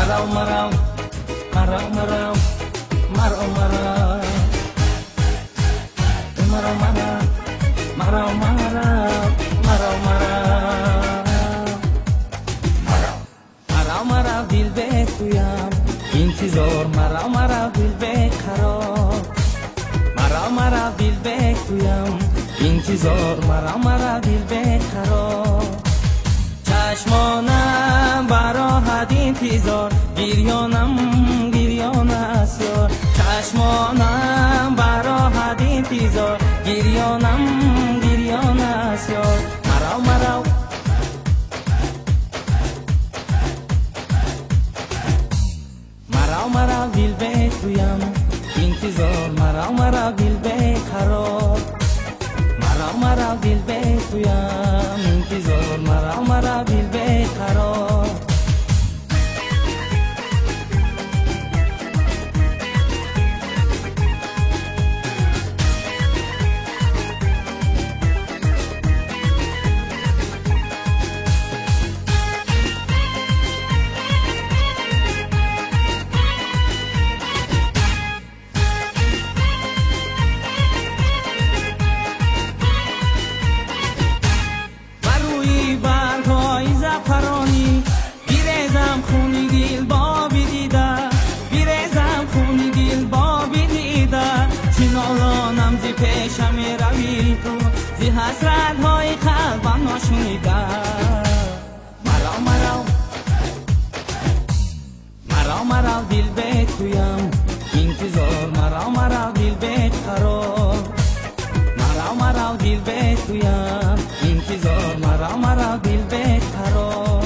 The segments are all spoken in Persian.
مرو مرو مرو مرو مرو مرو مرو مرو دل بگویم انتظار مرو دل بقرار مرو دل بگویم انتظار مرو دل بقرار چشمانم براحت انتظار گریانم است یار چشمانم براحت انتظار گریانم است یار مرو مرو دل بگویم انتظار مرو دل بقرار مرو دل بگویم انتظار مرو دل بقرار نالانم زی پیشم روی تو زی حسرت های قلبم ناشنیده مرو دل بگویم انتظار مرو دل بقرار مرو دل بگویم انتظار مرو دل بقرار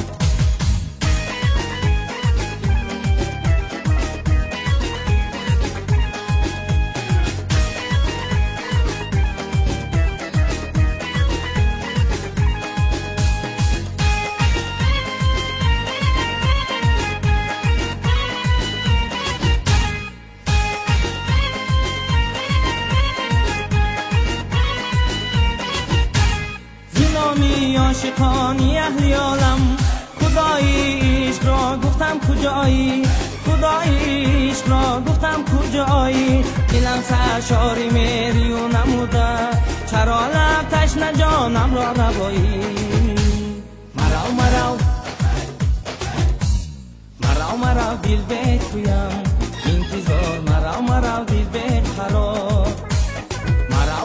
عاشقانی اهل عالم خدای عشق را گفتم کجایی خدای عشق را گفتم کجایی دلم سرشاری میری و نموده چرا لب تشنه جانم را روایی مرو دل بگویم انتظار مرو دل بقرار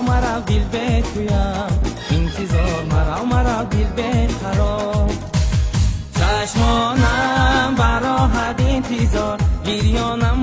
مرو دل بگویم انتظار مرو دل بقرار چشمانم براحت انتظار گریانم